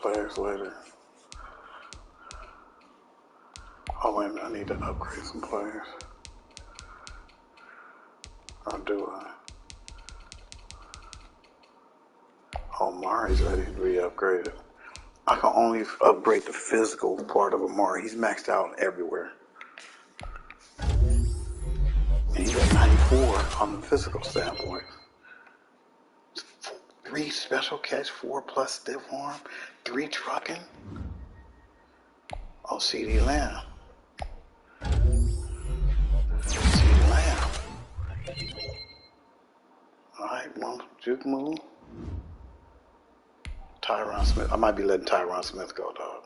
players later. Oh wait a minute, I need to upgrade some players. Or do I? Oh, Mari's ready to be upgraded. I can only upgrade the physical part of Amari. He's maxed out everywhere. And he's at 94 on the physical standpoint. 3 special catch, 4 plus stiff arm, 3 trucking. Oh, CD Lamb. CD Lamb. Alright, one juke move. Tyron Smith. I might be letting Tyron Smith go, dog.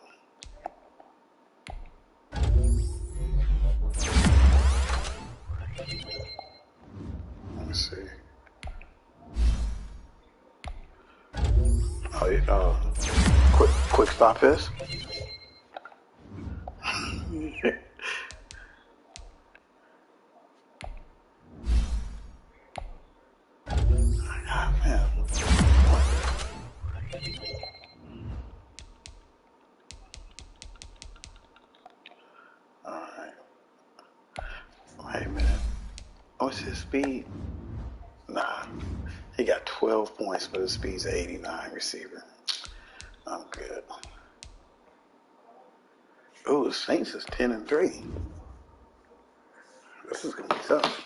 Let me see. Oh, quick stop this. Wait a minute. What's his speed? Nah. He got 12 points, but his speed's 89 receiver. I'm good. Ooh, the Saints is 10-3. This is gonna be tough.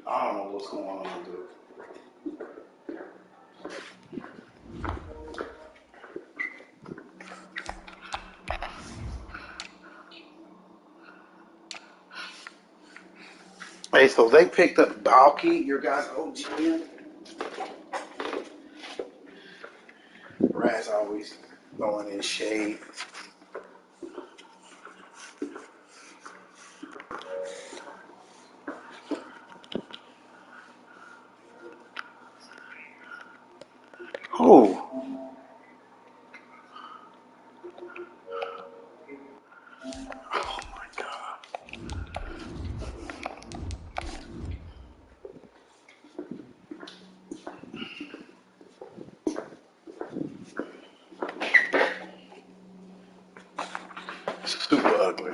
I don't know what's going on, dude. Hey, so they picked up Balky, your guys' OGN. Raz always throwing in shade. Oh. Oh my God. Super ugly.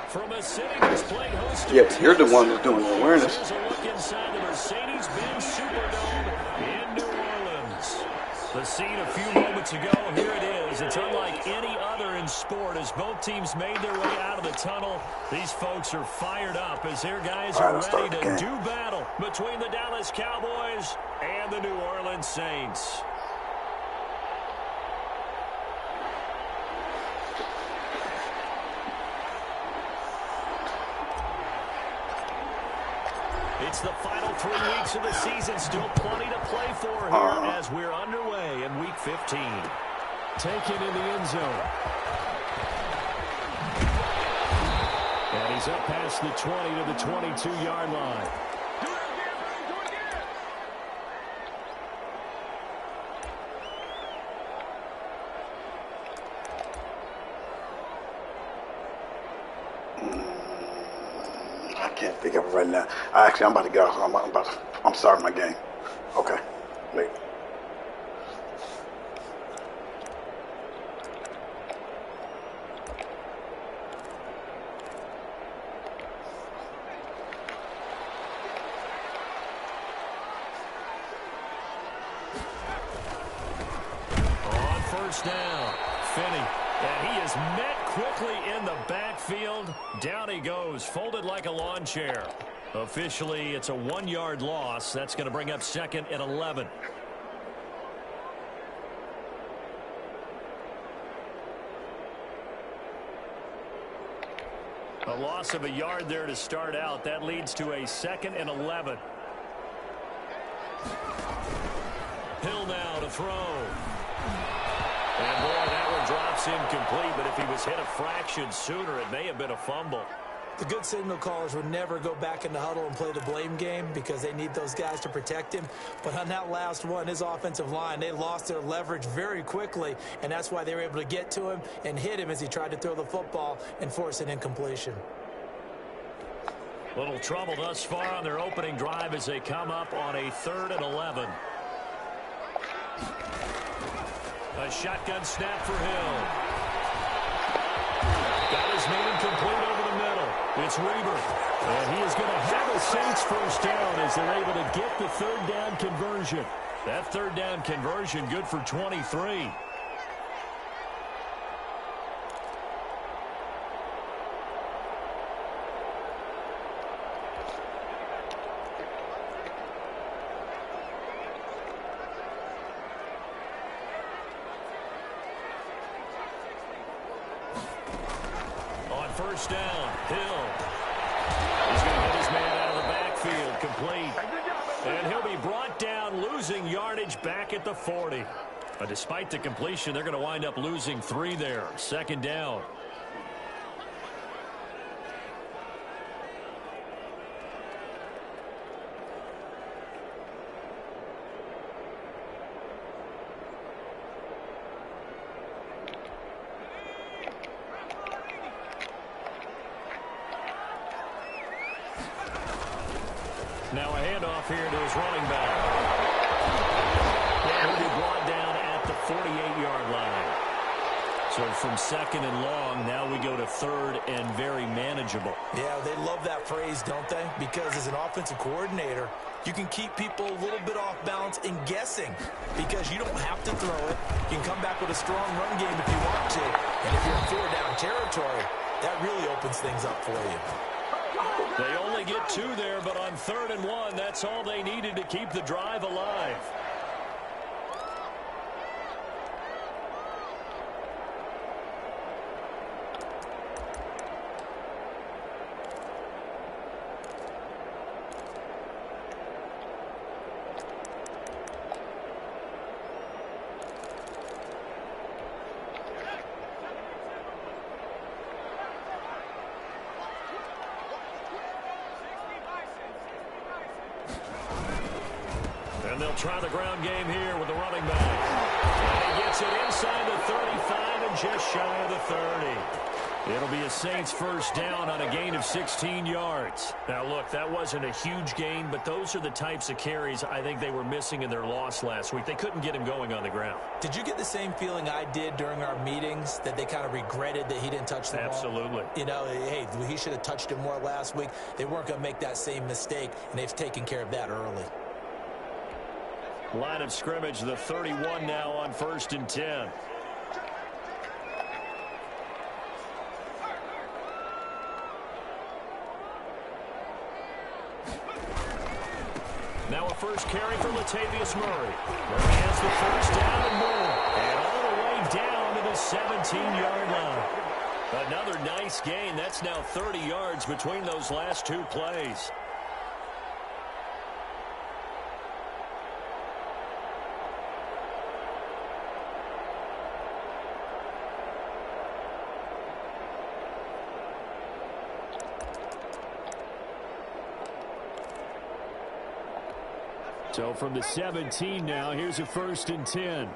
From a city that's played host to Yeah, but you're the one that's doing the awareness. Here's a look inside the Mercedes-Benz Superdome in New Orleans. The scene a few moments ago, here it is. It's unlike any other in sport as both teams made their way out of the tunnel. These folks are fired up as their guys are ready to do battle between the Dallas Cowboys and the New Orleans Saints. It's the final 3 weeks of the season. Still plenty to play for here as we're underway in Week 15. Taken in the end zone. And he's up past the 20 to the 22-yard line. I can't think of it right now. Actually, I'm about to get off. I'm starting my game. Okay. Wait. On first down, Finney. And he is met quickly in the backfield. Down he goes, folded like a lawn chair. Officially, it's a 1-yard loss. That's going to bring up 2nd and 11. A loss of a yard there to start out. That leads to a 2nd and 11. Hill now to throw. And boy, that one drops incomplete, but if he was hit a fraction sooner, it may have been a fumble. The good signal callers would never go back in the huddle and play the blame game because they need those guys to protect him. But on that last one, his offensive line, they lost their leverage very quickly, and that's why they were able to get to him and hit him as he tried to throw the football and force an incompletion. Little trouble thus far on their opening drive as they come up on a 3rd and 11. A shotgun snap for Hill. Got his man complete over the middle. It's Reber. And he is going to have a Saints first down as they're able to get the 3rd down conversion. That 3rd down conversion good for 23. First down, Hill. He's going to hit his man out of the backfield, complete. And he'll be brought down, losing yardage back at the 40. But despite the completion, they're going to wind up losing 3 there. 2nd down. Now a handoff here to his running back. And he'll be brought down at the 48-yard line. So from 2nd and long, now we go to 3rd and very manageable. Yeah, they love that phrase, don't they? Because as an offensive coordinator, you can keep people a little bit off balance and guessing because you don't have to throw it. You can come back with a strong run game if you want to. And if you're in 4-down territory, that really opens things up for you. They only get 2 there, but on 3rd and 1, that's all they needed to keep the drive alive. They'll try the ground game here with the running back. And he gets it inside the 35 and just shy of the 30. It'll be a Saints first down on a gain of 16 yards. Now, look, that wasn't a huge gain, but those are the types of carries I think they were missing in their loss last week. They couldn't get him going on the ground. Did you get the same feeling I did during our meetings, that they kind of regretted that he didn't touch the ball? Absolutely. You know, hey, he should have touched it more last week. They weren't going to make that same mistake, and they've taken care of that early. Line of scrimmage, the 31 now on 1st and 10. Now a first carry for Latavius Murray. Murray has the first down and more. And all the way down to the 17-yard line. Another nice gain. That's now 30 yards between those last 2 plays. So from the 17 now, here's a 1st and 10. Able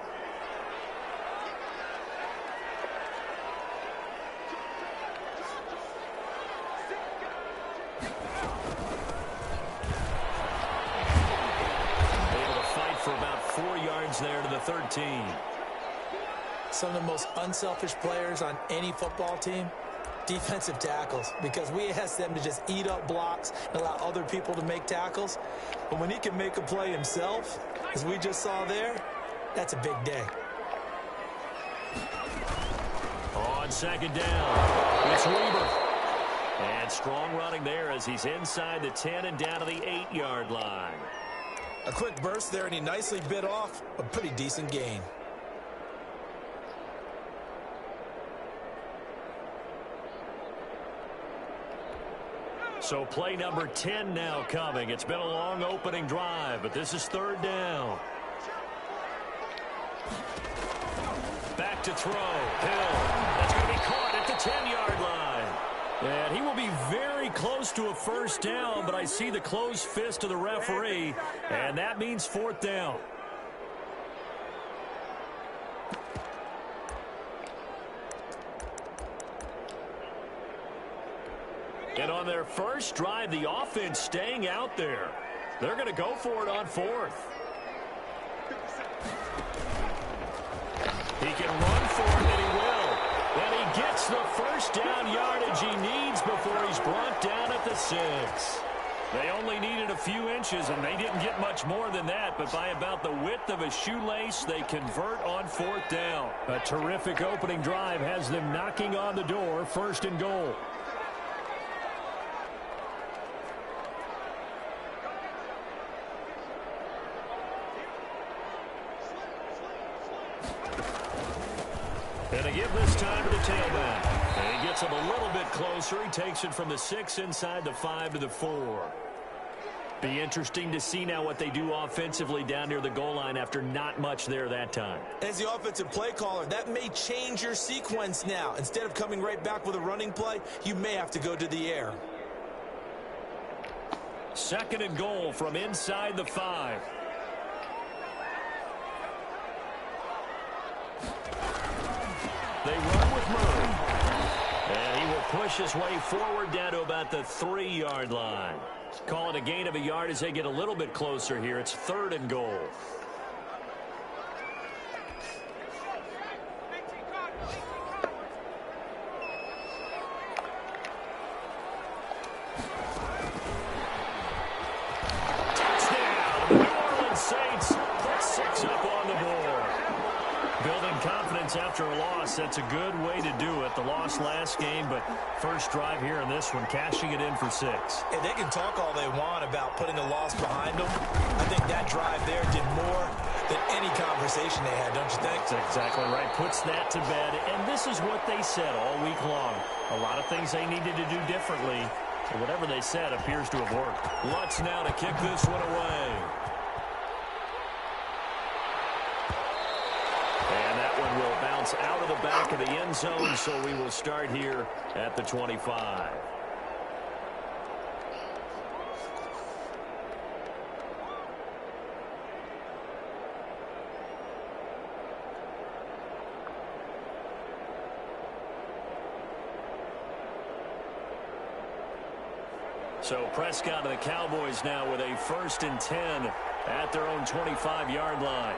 to fight for about 4 yards there to the 13. Some of the most unselfish players on any football team, defensive tackles, because we ask them to just eat up blocks and allow other people to make tackles. But when he can make a play himself, as we just saw there, that's a big day. On second down, it's Weaver. And strong running there as he's inside the 10 and down to the 8-yard line. A quick burst there, and he nicely bit off a pretty decent gain. So play number 10 now coming. It's been a long opening drive, but this is third down. Back to throw. Hill. That's going to be caught at the 10-yard line. And he will be very close to a first down, but I see the closed fist of the referee, and that means fourth down. And on their first drive, the offense staying out there. They're going to go for it on fourth. He can run for it, and he will. And he gets the first down yardage he needs before he's brought down at the 6. They only needed a few inches, and they didn't get much more than that. But by about the width of a shoelace, they convert on fourth down. A terrific opening drive has them knocking on the door, first and goal. And they give this time to the tailback. And he gets him a little bit closer. He takes it from the 6 inside the 5 to the 4. Be interesting to see now what they do offensively down near the goal line after not much there that time. As the offensive play caller, that may change your sequence now. Instead of coming right back with a running play, you may have to go to the air. Second and goal from inside the 5. They run with Murray. And he will push his way forward down to about the 3-yard line. Call it a gain of a yard as they get a little bit closer here. It's third and goal. Touchdown! New Orleans Saints put 6 up on the board. Building confidence after a loss, that's a good way to do it. The loss last game, but first drive here in this one, cashing it in for 6. And they can talk all they want about putting a loss behind them. I think that drive there did more than any conversation they had, don't you think? That's exactly right. Puts that to bed. And this is what they said all week long. A lot of things they needed to do differently. But whatever they said appears to have worked. Lutz now to kick this one away. And that one will bounce out of the back of the end zone, so we will start here at the 25. So Prescott and the Cowboys now with a 1st and 10 at their own 25-yard line.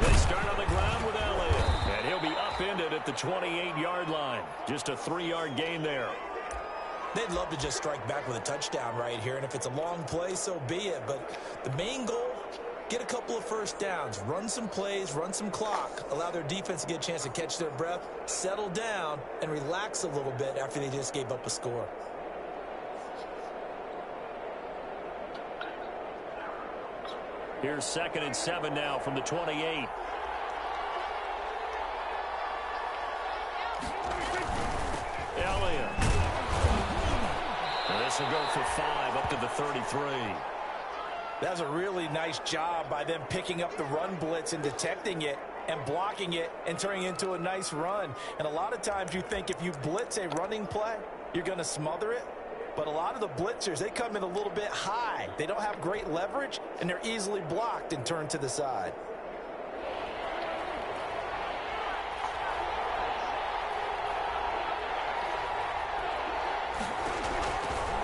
They start on the ground with Elliott, and he'll be upended at the 28-yard line. Just a 3-yard gain there. They'd love to just strike back with a touchdown right here, and if it's a long play, so be it. But the main goal, get a couple of first downs, run some plays, run some clock, allow their defense to get a chance to catch their breath, settle down, and relax a little bit after they just gave up a score. Here's 2nd and 7 now from the 28. Elliott. And this will go for 5 up to the 33. That's a really nice job by them picking up the run blitz and detecting it and blocking it and turning it into a nice run. And a lot of times you think if you blitz a running play, you're going to smother it. But a lot of the blitzers, they come in a little bit high. They don't have great leverage, and they're easily blocked and turned to the side.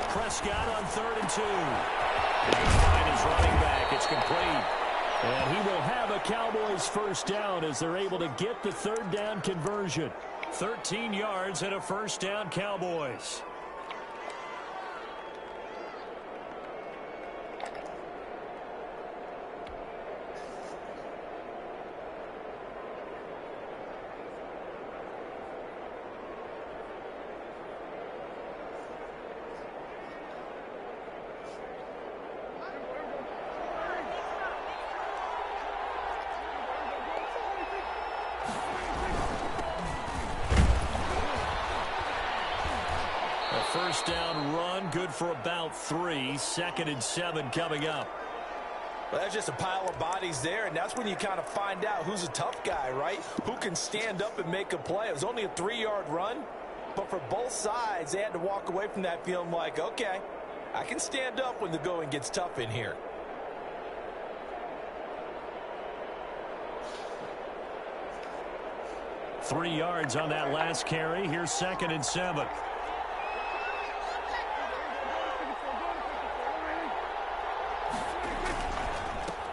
Prescott on 3rd and 2. He can find his running back. It's complete. And he will have a Cowboys first down as they're able to get the 3rd down conversion. 13 yards and a first down, Cowboys. First down run, good for about 3. 2nd and 7 coming up. Well, that's just a pile of bodies there, and that's when you kind of find out who's a tough guy, right? Who can stand up and make a play. It was only a 3-yard run, but for both sides, they had to walk away from that feeling like, okay, I can stand up when the going gets tough in here. Three yards on that last carry. Here's 2nd and 7.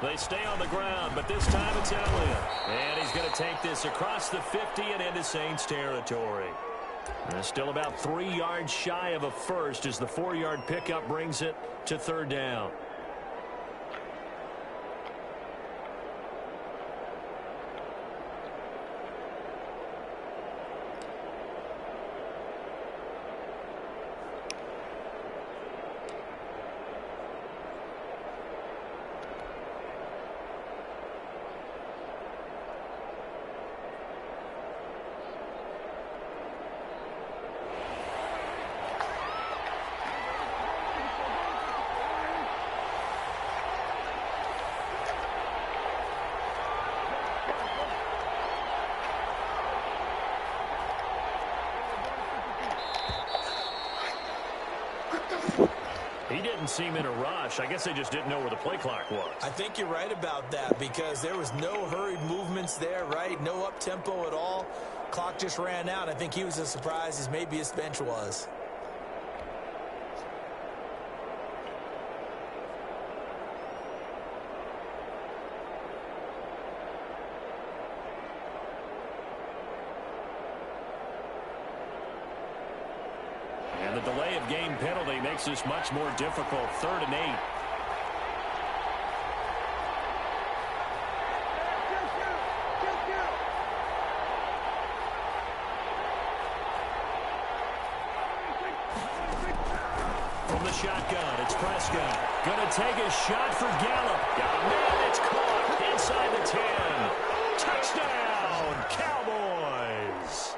They stay on the ground, but this time it's Elliott. And he's going to take this across the 50 and into Saints territory. And still about 3 yards shy of a first as the 4-yard pickup brings it to 3rd down. He didn't seem in a rush. I guess they just didn't know where the play clock was. I think you're right about that because there was no hurried movements there, right? No up-tempo at all. Clock just ran out. I think he was as surprised as maybe his bench was. And the delay of game penalty makes this much more difficult. 3rd and 8. From the shotgun, it's Prescott. Going to take a shot for Gallup. Oh, man, it's caught inside the 10. Touchdown, Cowboys.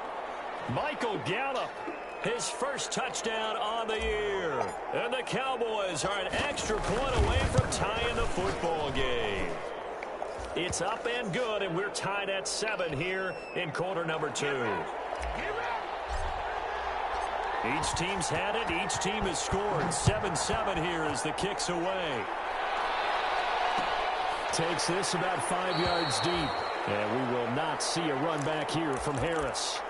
Michael Gallup. His first touchdown on the year. And the Cowboys are an extra point away from tying the football game. It's up and good, and we're tied at 7 here in quarter number 2. Each team's had it. Each team has scored. 7-7 here as the kick's away. Takes this about 5 yards deep. And we will not see a run back here from Harris.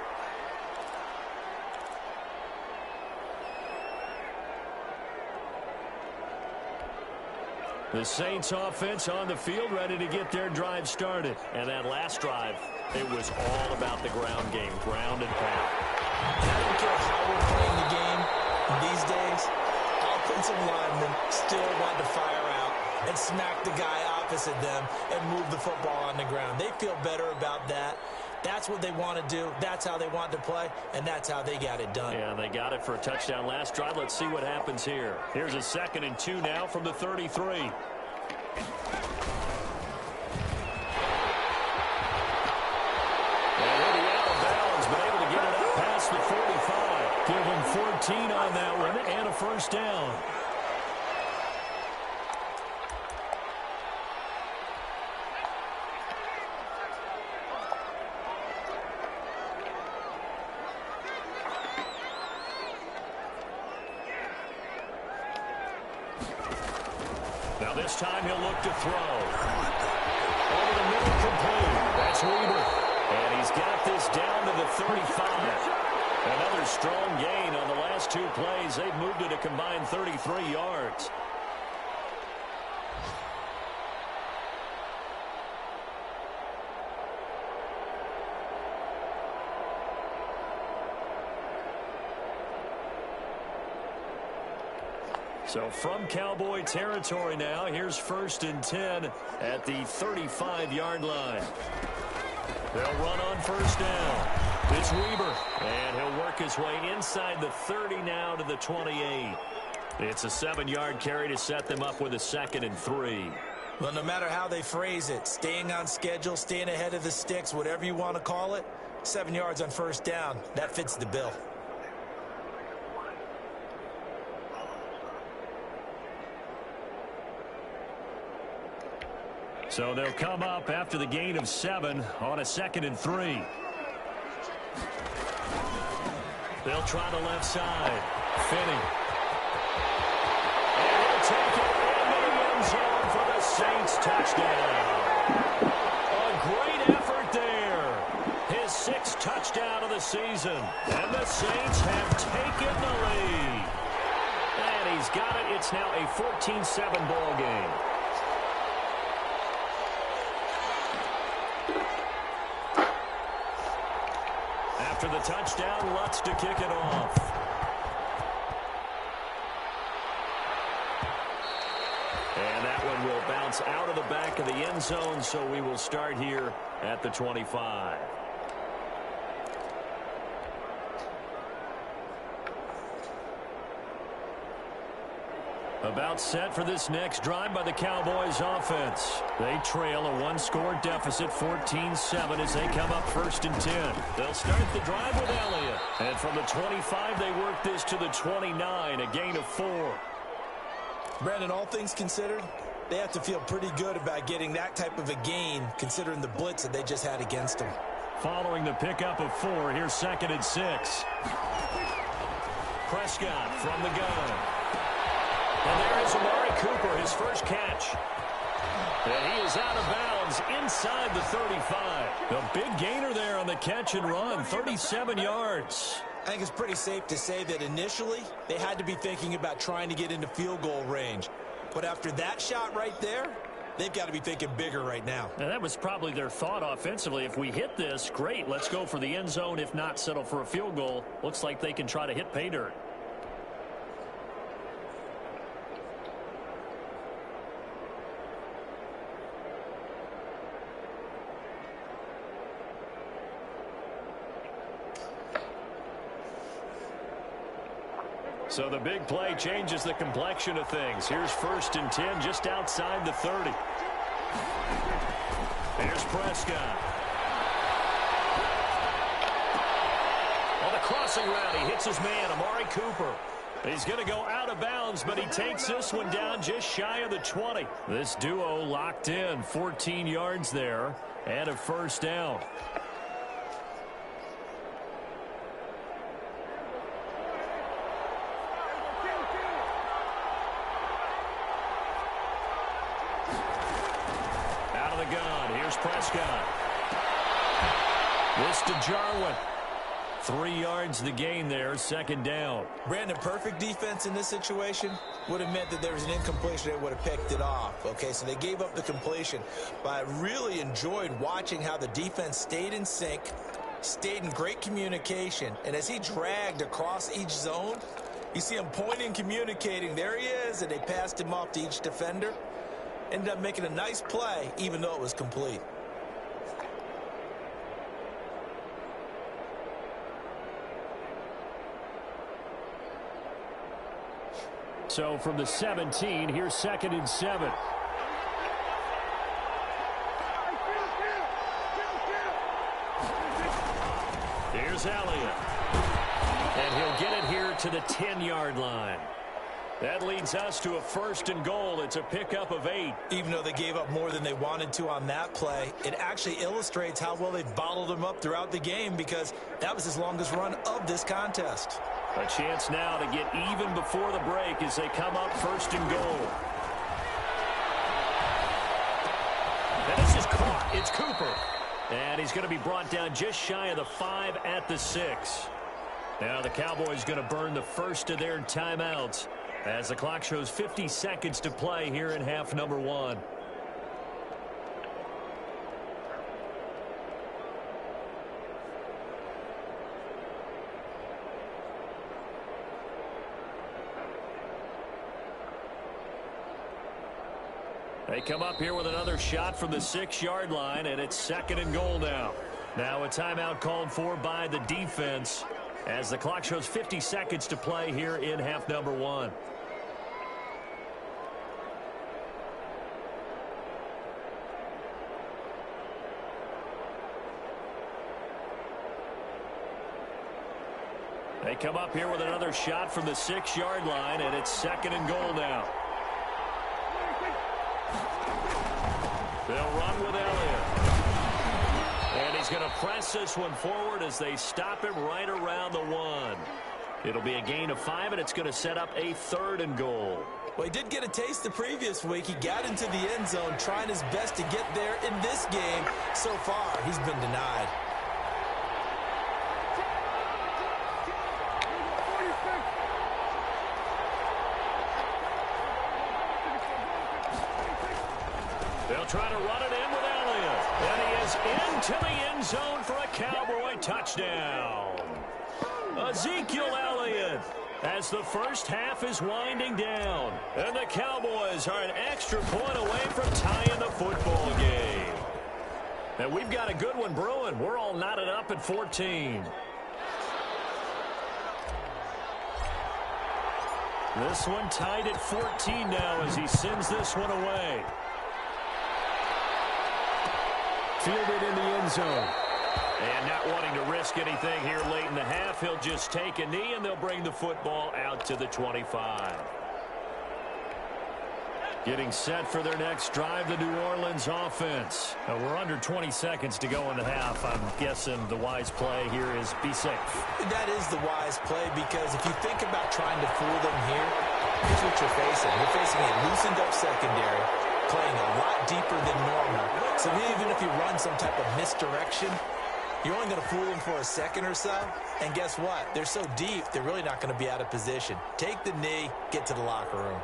The Saints offense on the field ready to get their drive started. And that last drive, it was all about the ground game, ground and pound. I don't care how we're playing the game these days, offensive linemen still want to fire out and smack the guy opposite them and move the football on the ground. They feel better about that. That's what they want to do. That's how they want to play, and that's how they got it done. Yeah, they got it for a touchdown last drive. Let's see what happens here. Here's a 2nd and 2 now from the 33. And Eddie out of bounds, but able to get it up past the 45. Give him 14 on that one and a first down. Now this time he'll look to throw. Over the middle, complete. That's Weaver. And he's got this down to the 35. Another strong gain on the last 2 plays. They've moved it a combined 33 yards. So from Cowboy territory now, here's 1st and 10 at the 35-yard line. They'll run on 1st down. It's Weber, and he'll work his way inside the 30 now to the 28. It's a 7-yard carry to set them up with a 2nd and 3. Well, no matter how they phrase it, staying on schedule, staying ahead of the sticks, whatever you want to call it, 7 yards on 1st down, that fits the bill. So they'll come up after the gain of 7 on a 2nd and 3. They'll try the left side. Finney. And he'll take it into the end zone for the Saints touchdown. A great effort there. His 6th touchdown of the season. And the Saints have taken the lead. And he's got it. It's now a 14-7 ball game. After the touchdown, Lutz to kick it off. And that one will bounce out of the back of the end zone, so we will start here at the 25. About set for this next drive by the Cowboys offense. They trail a 1-score deficit, 14-7, as they come up 1st and 10. They'll start the drive with Elliott. And from the 25, they work this to the 29, a gain of 4. Brandon, all things considered, they have to feel pretty good about getting that type of a gain, considering the blitz that they just had against them. Following the pickup of 4, here's 2nd and 6. Prescott from the gun. And there is Amari Cooper, his first catch. And he is out of bounds inside the 35. The big gainer there on the catch and run, 37 yards. I think it's pretty safe to say that initially they had to be thinking about trying to get into field goal range. But after that shot right there, they've got to be thinking bigger right now. And that was probably their thought offensively. If we hit this, great, let's go for the end zone. If not, settle for a field goal. Looks like they can try to hit pay dirt. So the big play changes the complexion of things. Here's 1st and 10 just outside the 30. Here's Prescott. On the crossing route, he hits his man, Amari Cooper. He's going to go out of bounds, but he takes this one down just shy of the 20. This duo locked in, 14 yards there, and a 1st down. Prescott. This to Jarwin. 3 yards the gain there, 2nd down. Brandon, perfect defense in this situation would have meant that there was an incompletion that would have picked it off. Okay, so they gave up the completion. But I really enjoyed watching how the defense stayed in sync, stayed in great communication. And as he dragged across each zone, you see him pointing, communicating. There he is, and they passed him off to each defender. Ended up making a nice play, even though it was complete. So from the 17, here's 2nd and 7. Here's Elliott. And he'll get it here to the 10-yard line. That leads us to a 1st and goal. It's a pickup of 8. Even though they gave up more than they wanted to on that play, it actually illustrates how well they bottled him up throughout the game, because that was his longest run of this contest. A chance now to get even before the break as they come up 1st and goal. And this is caught. It's Cooper. And he's going to be brought down just shy of the 5 at the 6. Now the Cowboys going to burn the first of their timeouts as the clock shows 50 seconds to play here in half number 1. They come up here with another shot from the 6-yard line, and it's 2nd and goal now. Now a timeout called for by the defense as the clock shows 50 seconds to play here in half number 1. They come up here with another shot from the 6-yard line, and it's 2nd and goal now. They'll run with Elliott. And he's going to press this one forward as they stop him right around the 1. It'll be a gain of 5, and it's going to set up a 3rd and goal. Well, he did get a taste the previous week. He got into the end zone trying his best to get there in this game. So far, he's been denied. They'll try to run it in with Elliott. And he is into the end zone for a Cowboy touchdown. Ezekiel Elliott as the first half is winding down. And the Cowboys are an extra point away from tying the football game. And we've got a good one brewing. We're all knotted up at 14. This one tied at 14 now as he sends this one away. Fielded in the end zone. And not wanting to risk anything here late in the half, he'll just take a knee, and they'll bring the football out to the 25. Getting set for their next drive, the New Orleans offense. Now, we're under 20 seconds to go in the half. I'm guessing the wise play here is be safe. That is the wise play, because if you think about trying to fool them here, here's what you're facing. You're facing a loosened up secondary, playing a lot deeper than normal. So even if you run some type of misdirection, you're only going to fool them for a second or so. And guess what? They're so deep, they're really not going to be out of position. Take the knee, get to the locker room.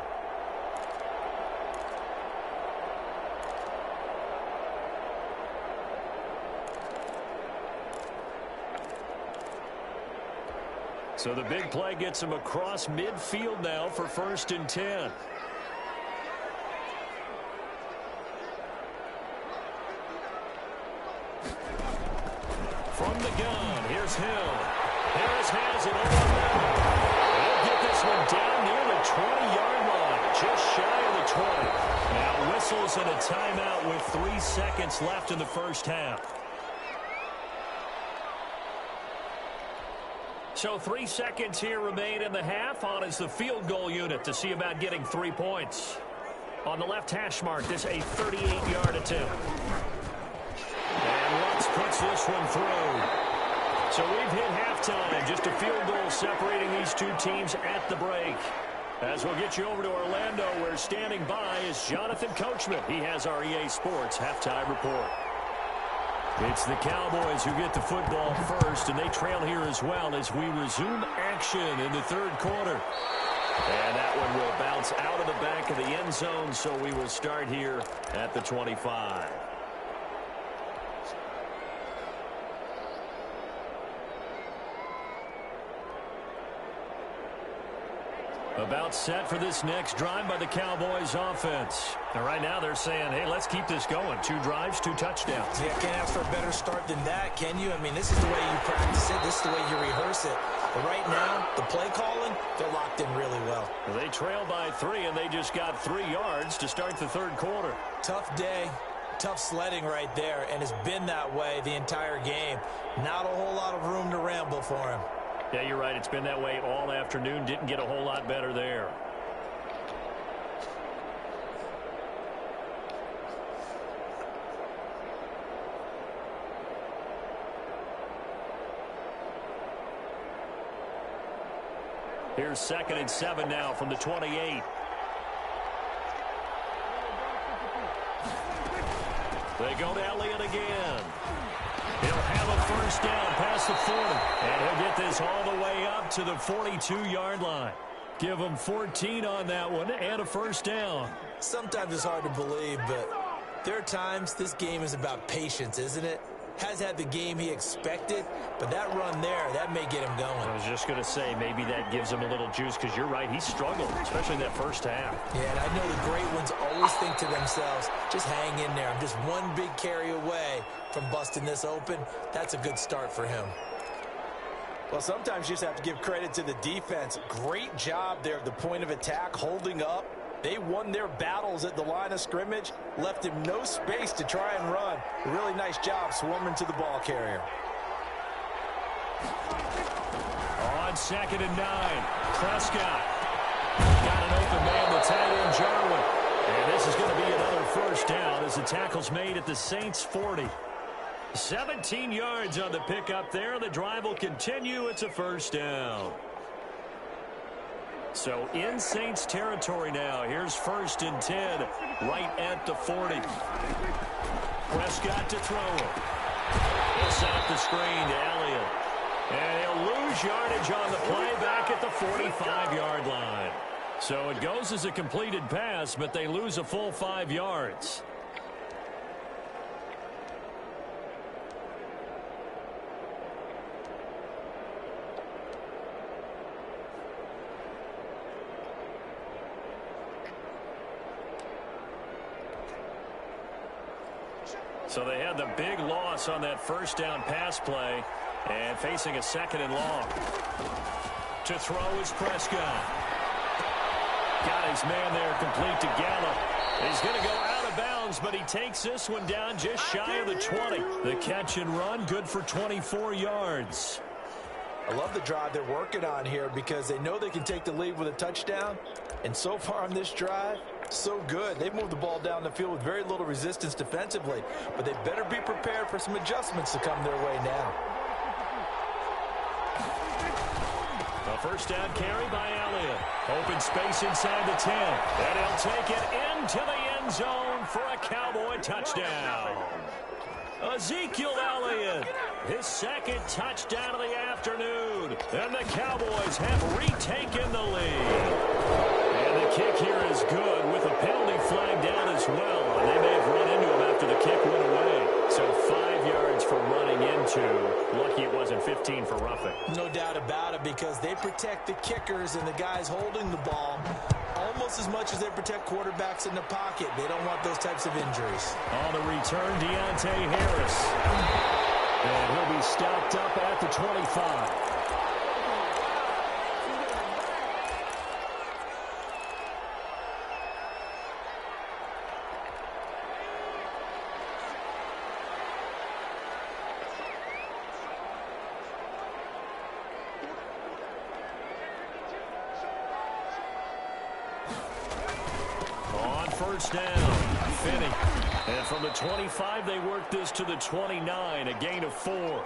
So the big play gets him across midfield now for 1st and 10. From the gun, here's Hill. Harris has it over the middle. He'll get this one down near the 20-yard line, just shy of the 20. Now whistles and a timeout with 3 seconds left in the first half. So 3 seconds here remain in the half. On is the field goal unit to see about getting 3 points. On the left hash mark, this a 38-yard attempt. And Lutz puts this one through. So we've hit halftime. Just a field goal separating these two teams at the break. As we'll get you over to Orlando, where standing by is Jonathan Coachman. He has our EA Sports halftime report. It's the Cowboys who get the football first, and they trail here as well as we resume action in the 3rd quarter. And that one will bounce out of the back of the end zone, so we will start here at the 25. About set for this next drive by the Cowboys offense. And right now they're saying, hey, let's keep this going. 2 drives, 2 touchdowns. Yeah, can't ask for a better start than that, can you? I mean, this is the way you practice it. This is the way you rehearse it. But right now, the play calling, they're locked in really well. They trail by 3, and they just got 3 yards to start the 3rd quarter. Tough day, tough sledding right there, and it's been that way the entire game. Not a whole lot of room to ramble for him. Yeah, you're right. It's been that way all afternoon. Didn't get a whole lot better there. Here's 2nd and 7 now from the 28. They go to Elliott again. He'll have a first down past the 40. And he'll get this all the way up to the 42-yard line. Give him 14 on that one and a first down. Sometimes it's hard to believe, but there are times this game is about patience, isn't it? has had the game he expected, but that run there, that may get him going. I was just going to say, maybe that gives him a little juice, because you're right, he struggled, especially in that first half. Yeah, and I know the great ones always think to themselves, just hang in there. I'm just one big carry away from busting this open. That's a good start for him. Well, sometimes you just have to give credit to the defense. Great job there at the point of attack, holding up. They won their battles at the line of scrimmage, left him no space to try and run. A really nice job swarming to the ball carrier. On 2nd and 9, Prescott. Got an open man, the tight end, Jarwin. And this is going to be another first down as the tackle's made at the Saints' 40. 17 yards on the pickup there. The drive will continue. It's a first down. So in Saints territory now. Here's 1st and 10, right at the 40. Prescott to throw. He'll set up the screen to Elliott. And he'll lose yardage on the play back at the 45-yard line. So it goes as a completed pass, but they lose a full 5 yards. So they had the big loss on that first down pass play, and facing a 2nd and long. To throw is Prescott. Got his man there complete to Gallup. He's going to go out of bounds, but he takes this one down just shy of the 20. The catch and run, good for 24 yards. I love the drive they're working on here because they know they can take the lead with a touchdown. And so far on this drive, so good. They've moved the ball down the field with very little resistance defensively, but they better be prepared for some adjustments to come their way now. A first down carry by Elliott. Open space inside the 10. And he'll take it into the end zone for a Cowboy touchdown. Ezekiel Elliott, his 2nd touchdown of the afternoon. And the Cowboys have retaken the lead. And the kick here is good with a penalty flag down as well. And they may have run into him after the kick went away. So 5 yards for running into. Lucky it wasn't 15 for roughing. No doubt about it, because they protect the kickers and the guys holding the ball almost as much as they protect quarterbacks in the pocket. They don't want those types of injuries. On the return, Deontay Harris. And he'll be stopped up at the 25. First down, Finney. And from the 25, they work this to the 29, a gain of 4. Well,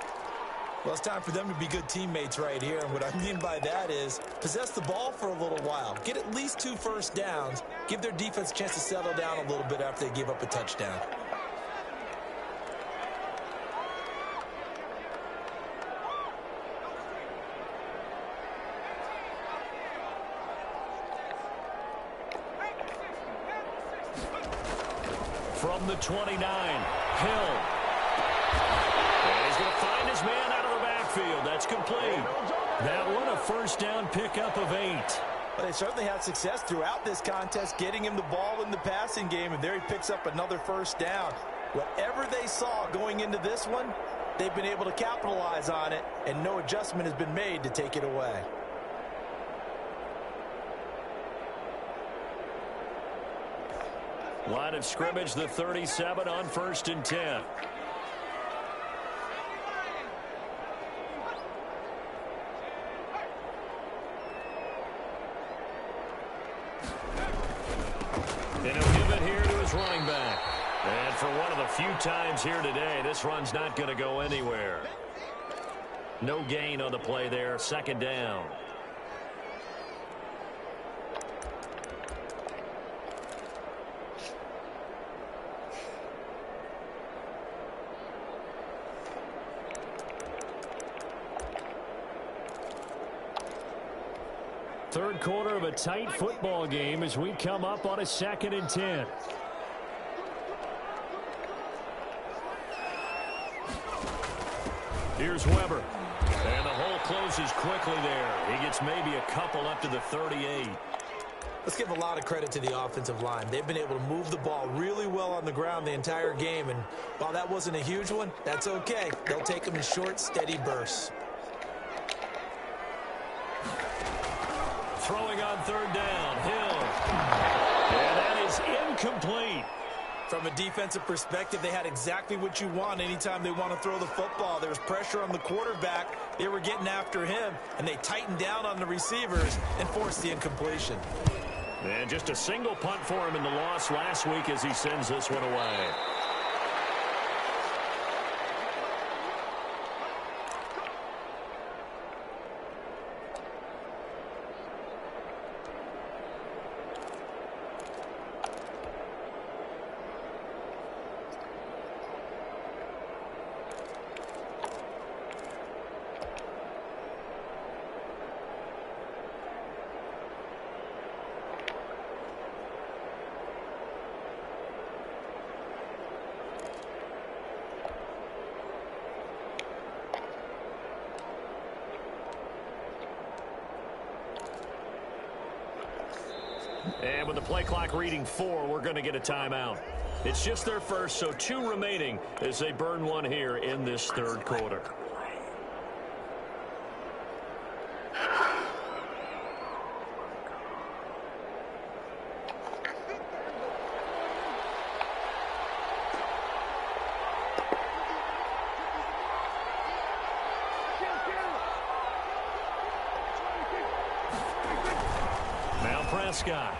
it's time for them to be good teammates right here. And what I mean by that is possess the ball for a little while. Get at least 2 first downs. Give their defense a chance to settle down a little bit after they give up a touchdown. From the 29, Hill. And he's going to find his man out of the backfield. That's complete. That one a first down pickup of 8. Well, they certainly had success throughout this contest, getting him the ball in the passing game, and there he picks up another first down. Whatever they saw going into this one, they've been able to capitalize on it, and no adjustment has been made to take it away. Line of scrimmage, the 37 on 1st and 10. And he'll give it here to his running back. And for one of the few times here today, this run's not going to go anywhere. No gain on the play there, 2nd down. Third quarter of a tight football game as we come up on a 2nd and 10. Here's Weber. And the hole closes quickly there. He gets maybe a couple up to the 38. Let's give a lot of credit to the offensive line. They've been able to move the ball really well on the ground the entire game. And while that wasn't a huge one, that's okay. They'll take them in short, steady bursts. Throwing on third down. Hill. And that is incomplete. From a defensive perspective, they had exactly what you want anytime they want to throw the football. There was pressure on the quarterback. They were getting after him, and they tightened down on the receivers and forced the incompletion. And just a single punt for him in the loss last week as he sends this one away. And with the play clock reading 4, we're going to get a timeout. It's just their first, so 2 remaining as they burn one here in this third quarter. Now Prescott.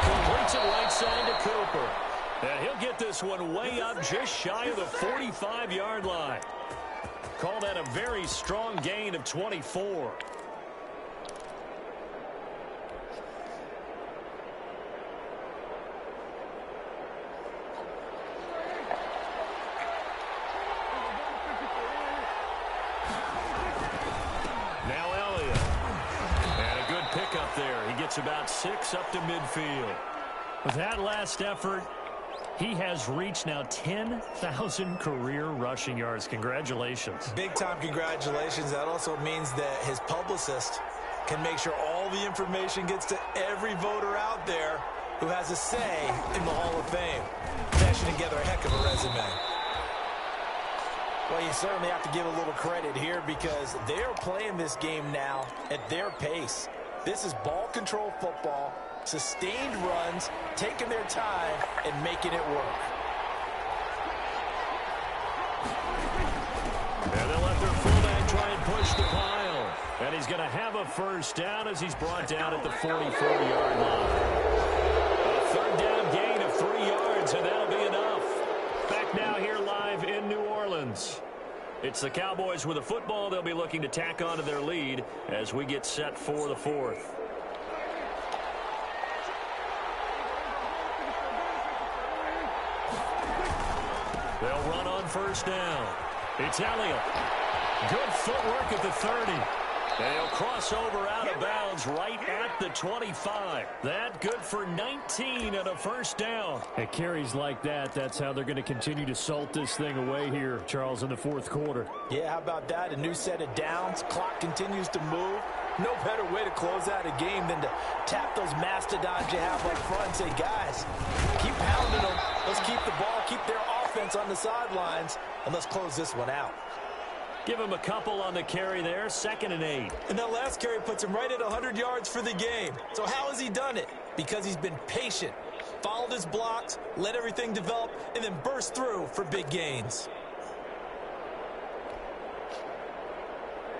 Completes it right side to Cooper. And he'll get this one way up just shy of the 45-yard line. Call that a very strong gain of 24. About 6 up to midfield. With that last effort, he has reached now 10,000 career rushing yards. Congratulations. Big time congratulations. That also means that his publicist can make sure all the information gets to every voter out there who has a say in the Hall of Fame. Stashing together a heck of a resume. Well, you certainly have to give a little credit here because they're playing this game now at their pace. This is ball control football, sustained runs, taking their time, and making it work. And they'll let their fullback try and push the pile. And he's going to have a first down as he's brought down at the 44-yard line. A third down gain of 3 yards, and that'll be enough. Back now here live in New Orleans. It's the Cowboys with a football. They'll be looking to tack onto their lead as we get set for the 4th. They'll run on first down. It's Elliott. Good footwork at the 30. And he'll cross over out of bounds right at the 25. That good for 19 and a first down. At carries like that, that's how they're going to continue to salt this thing away here, Charles, in the 4th quarter. Yeah, how about that? A new set of downs. Clock continues to move. No better way to close out a game than to tap those mastodons you have up front and say, guys, keep pounding them. Let's keep the ball, keep their offense on the sidelines, and let's close this one out. Give him a couple on the carry there, 2nd and 8. And that last carry puts him right at 100 yards for the game. So how has he done it? Because he's been patient, followed his blocks, let everything develop, and then burst through for big gains.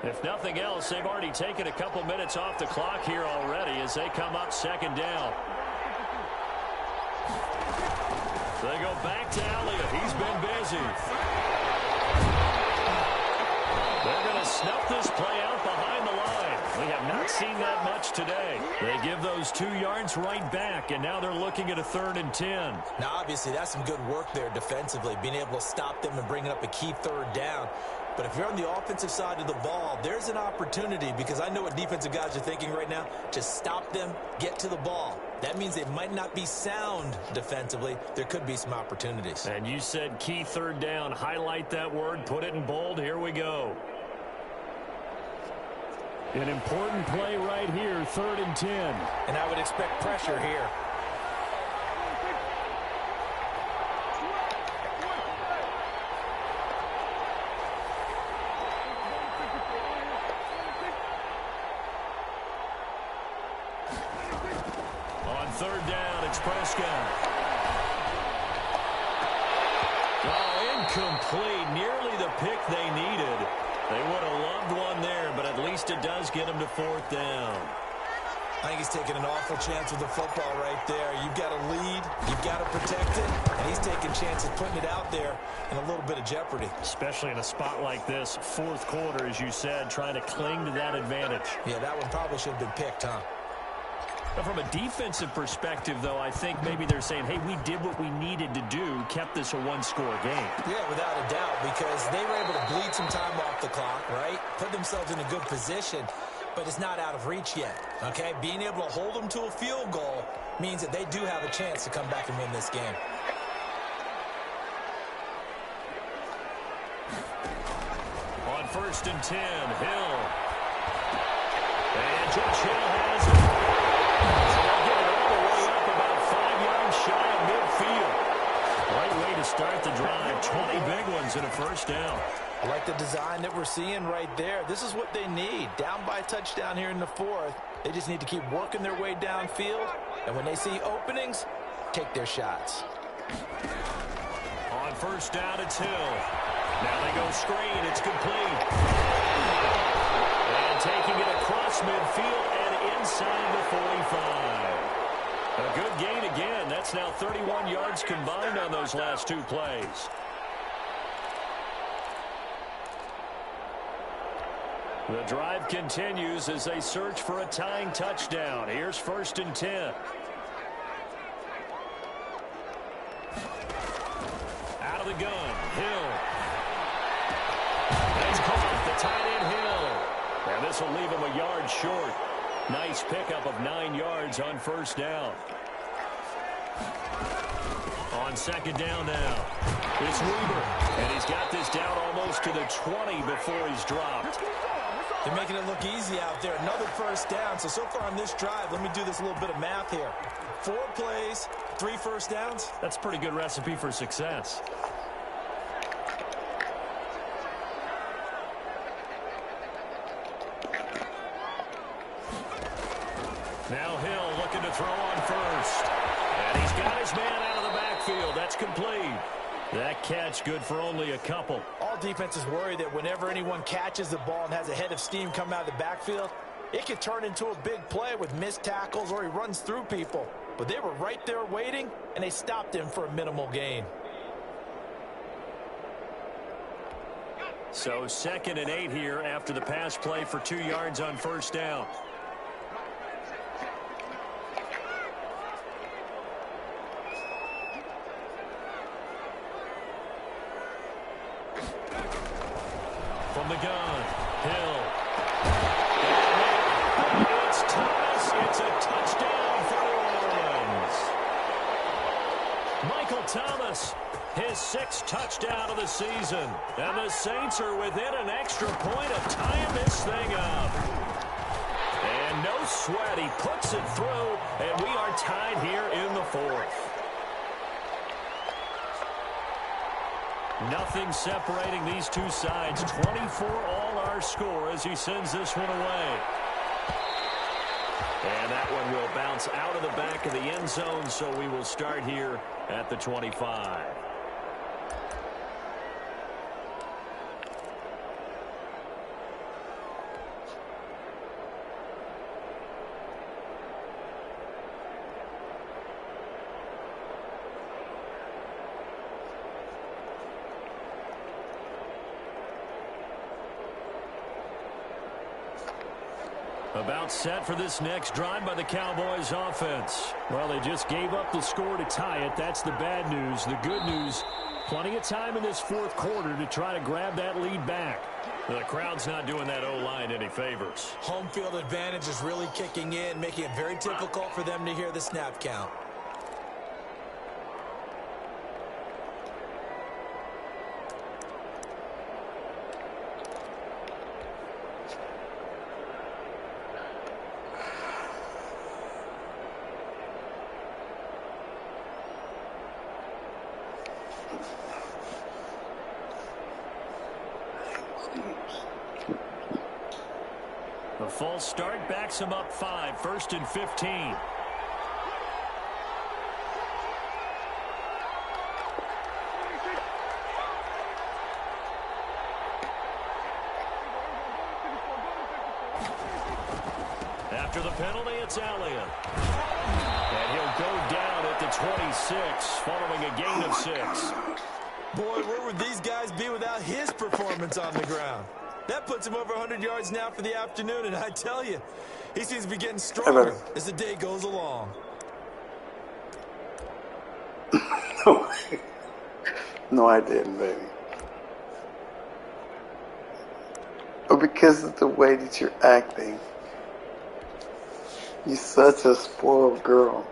If nothing else, they've already taken a couple minutes off the clock here already as they come up 2nd down. They go back to Elliott. He's been busy. They're going to snuff this play out behind the line. We have not seen that much today. They give those 2 yards right back, and now they're looking at a 3rd and 10. Now, obviously, that's some good work there defensively, being able to stop them and bringing up a key 3rd down. But if you're on the offensive side of the ball, there's an opportunity because I know what defensive guys are thinking right now. Just stop them, get to the ball. That means they might not be sound defensively. There could be some opportunities. And you said key third down. Highlight that word. Put it in bold. Here we go. An important play right here, 3rd and 10. And I would expect pressure here. On 3rd down, it's Prescott. Oh, incomplete. Nearly the pick they needed. They would have loved one there, but at least it does get them to 4th down. I think he's taking an awful chance with the football right there. You've got to lead, you've got to protect it, and he's taking chances putting it out there in a little bit of jeopardy. Especially in a spot like this, 4th quarter, as you said, trying to cling to that advantage. Yeah, that one probably should have been picked, huh? But from a defensive perspective, though, I think maybe they're saying, hey, we did what we needed to do, kept this a one-score game. Yeah, without a doubt, because they were able to bleed some time off the clock, right? Put themselves in a good position, but it's not out of reach yet, okay? Being able to hold them to a field goal means that they do have a chance to come back and win this game. On 1st and 10, Hill. And Josh Hill has it. So they'll get it all the way up about 5 yards shy of midfield. Right way to start the drive. 20 big ones and a 1st down. I like the design that we're seeing right there. This is what they need. Down by a touchdown here in the 4th. They just need to keep working their way downfield. And when they see openings, take their shots. On 1st down, it's Hill. Now they go screen. It's complete. And taking it across midfield and inside the 45. A good gain again. That's now 31 yards combined on those last 2 plays. The drive continues as they search for a tying touchdown. Here's 1st and 10. Out of the gun, Hill. That's caught, the tight end Hill. And this will leave him a yard short. Nice pickup of 9 yards on 1st down. On 2nd down now, it's Weaver. And he's got this down almost to the 20 before he's dropped. They're making it look easy out there. Another 1st down. So far on this drive, let me do this little bit of math here. 4 plays, 3 1st downs. That's a pretty good recipe for success. Now Hill looking to throw on 1st. And he's got his man out of the backfield. That's complete. That catch good for only a couple. All defenses worry that whenever anyone catches the ball and has a head of steam come out of the backfield, it can turn into a big play with missed tackles or he runs through people. But they were right there waiting, and they stopped him for a minimal gain. So 2nd and 8 here after the pass play for 2 yards on 1st down. From the gun, Hill. And it's Thomas. It's a touchdown for New Orleans. Michael Thomas, his 6th touchdown of the season. And the Saints are within an extra point of tying this thing up. And no sweat. He puts it through, and we are tied here in the 4th. Nothing separating these two sides. 24 all our score as he sends this one away. And that one will bounce out of the back of the end zone, so we will start here at the 25. About set for this next drive by the Cowboys offense. Well, they just gave up the score to tie it. That's the bad news. The good news, plenty of time in this 4th quarter to try to grab that lead back. The crowd's not doing that O-line any favors. Home field advantage is really kicking in, making it very difficult for them to hear the snap count. The false start backs him up 5, 1st and 15. After the penalty, it's Elliott. And he'll go down at the 26, following a gain of 6. Boy, where would these guys be without his performance on the ground? That puts him over 100 yards now for the afternoon, and I tell you, he seems to be getting stronger as the day goes along. No, I didn't, baby. But because of the way that you're acting, you're such a spoiled girl.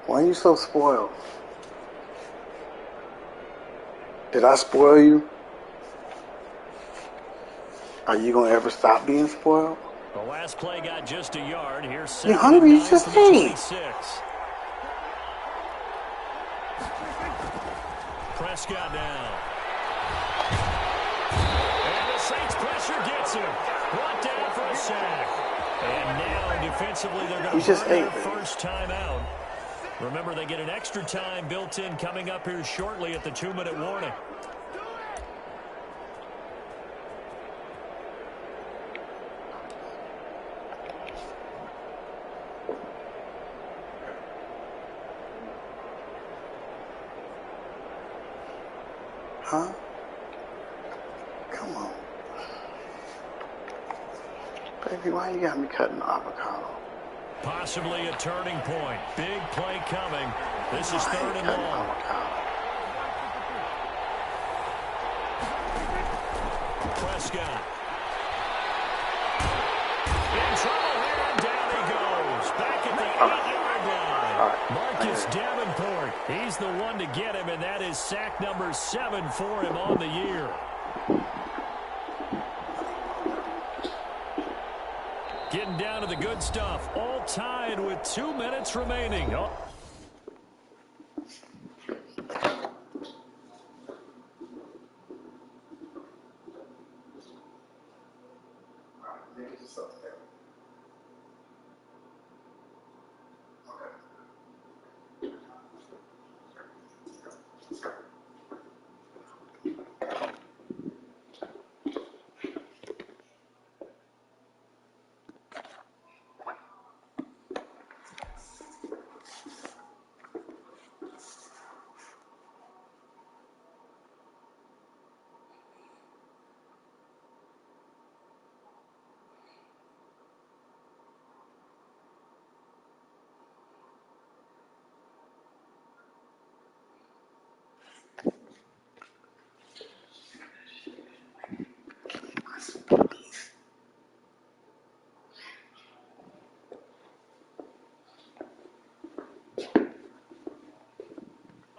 Why are you so spoiled? Did I spoil you? Are you going to ever stop being spoiled? The last play got just a yard. Here's You're hungry, you just ate. Prescott now. And the Saints pressure gets him. Brought down for a sack. And now defensively they're going to burn their first time out. Remember, they get an extra time built in coming up here shortly at the 2-minute warning. Huh? Come on. Baby, why you got me cutting the avocado? Possibly a turning point. Big play coming. This is 3rd and long. Prescott. In trouble here, and down he goes. Back at the 8-yard line. Marcus Davenport. He's the one to get him, and that is sack number 7 for him on the year. Getting down to the good stuff. All tied with 2 minutes remaining. Oh.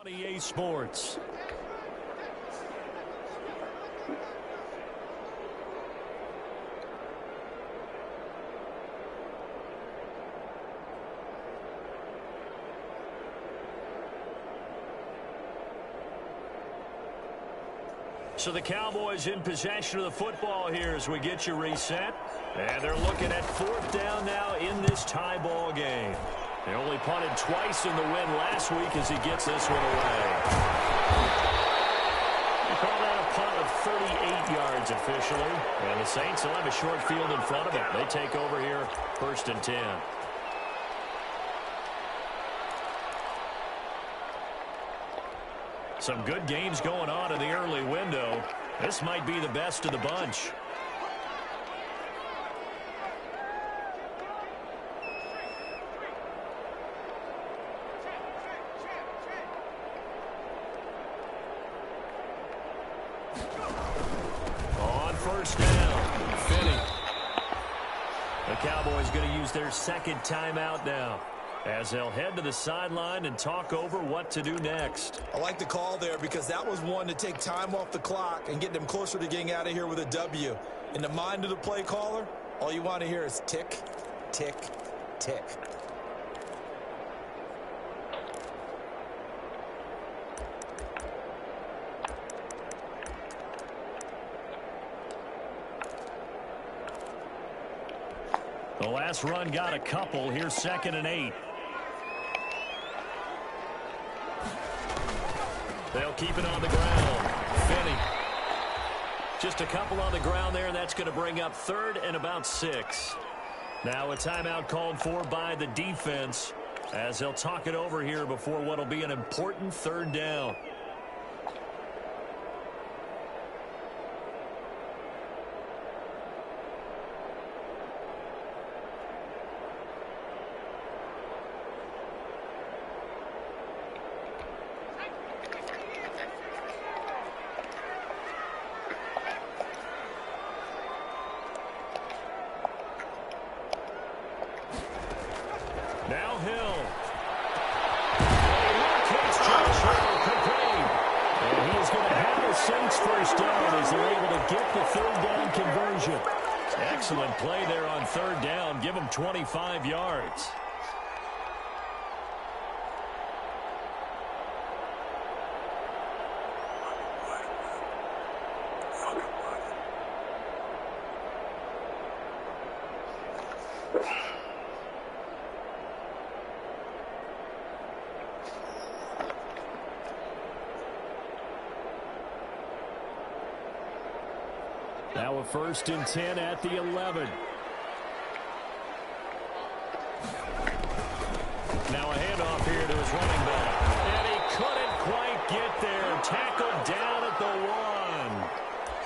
EA Sports. So the Cowboys in possession of the football here as we get you reset. And they're looking at 4th down now in this tie ball game. They only punted twice in the win last week as he gets this one away. We call that a punt of 38 yards officially. And the Saints will have a short field in front of them. They take over here 1st and 10. Some good games going on in the early window. This might be the best of the bunch. On 1st down. Cowboys going to use their second timeout now, as they'll head to the sideline and talk over what to do next. I like the call there because that was one to take time off the clock and get them closer to getting out of here with a W. In the mind of the play caller, all you want to hear is tick, tick, tick. The last run got a couple. Here's 2nd and 8. They'll keep it on the ground. Finney. Just a couple on the ground there, and that's going to bring up 3rd and about 6. Now a timeout called for by the defense, as they'll talk it over here before what will be an important 3rd down. Now Hill. Catch Josh Hill, complete. And he is going to have the Saints first down as they're able to get the 3rd down conversion. Excellent play there on 3rd down. Give them 25 yards. Now a 1st and 10 at the 11. Now a handoff here to his running back. And he couldn't quite get there. Tackled down at the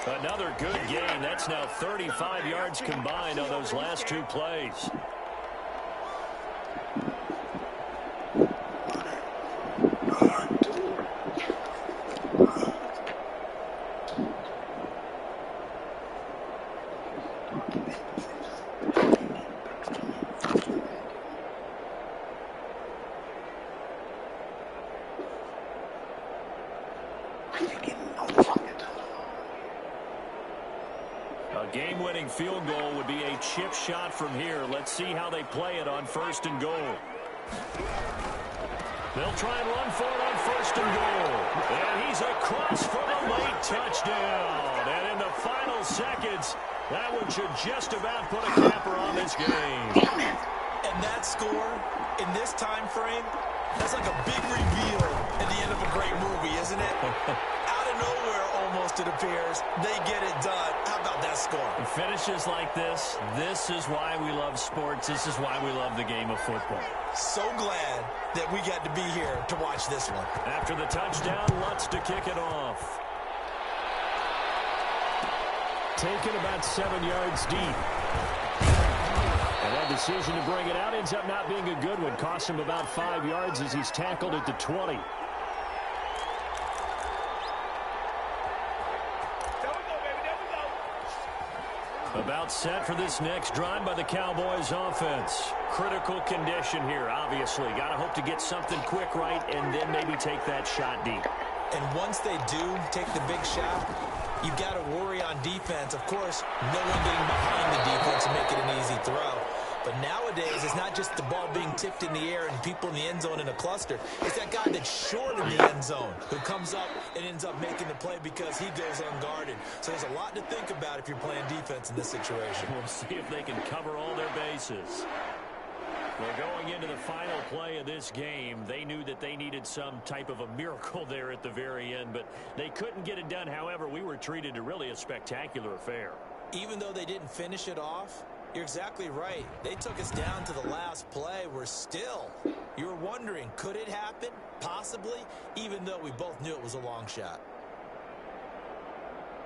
1. Another good gain. That's now 35 yards combined on those last 2 plays. A game-winning field goal would be a chip shot from here. Let's see how they play it on 1st and goal. They'll try and run for it on 1st and goal. And he's across for the late touchdown. And in the final seconds, that one should just about put a capper on this game. And that score, in this time frame, that's like a big reveal at the end of a great movie, isn't it? Out of nowhere, almost, it appears, they get it done. How about that score? And finishes like this is why we love sports. This is why we love the game of football. So glad that we got to be here to watch this one. After the touchdown, Lutz to kick it off. Taken about 7 yards deep. And that decision to bring it out ends up not being a good one. Cost him about 5 yards as he's tackled at the 20. About set for this next drive by the Cowboys offense. Critical condition here, obviously. Got to hope to get something quick right and then maybe take that shot deep. And once they do take the big shot, you've got to worry on defense. Of course, no one getting behind the defense and make it an easy throw. But nowadays, it's not just the ball being tipped in the air and people in the end zone in a cluster. It's that guy that's short in the end zone who comes up and ends up making the play because he goes unguarded. So there's a lot to think about if you're playing defense in this situation. We'll see if they can cover all their bases. Well, going into the final play of this game, they knew that they needed some type of a miracle there at the very end, but they couldn't get it done. However, we were treated to really a spectacular affair. Even though they didn't finish it off, you're exactly right. They took us down to the last play. We're still, you're wondering, could it happen? Possibly, even though we both knew it was a long shot.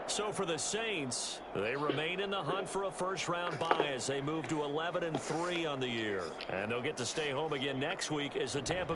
So for the Saints, they remain in the hunt for a first-round bye as they move to 11-3 on the year. And they'll get to stay home again next week as the Tampa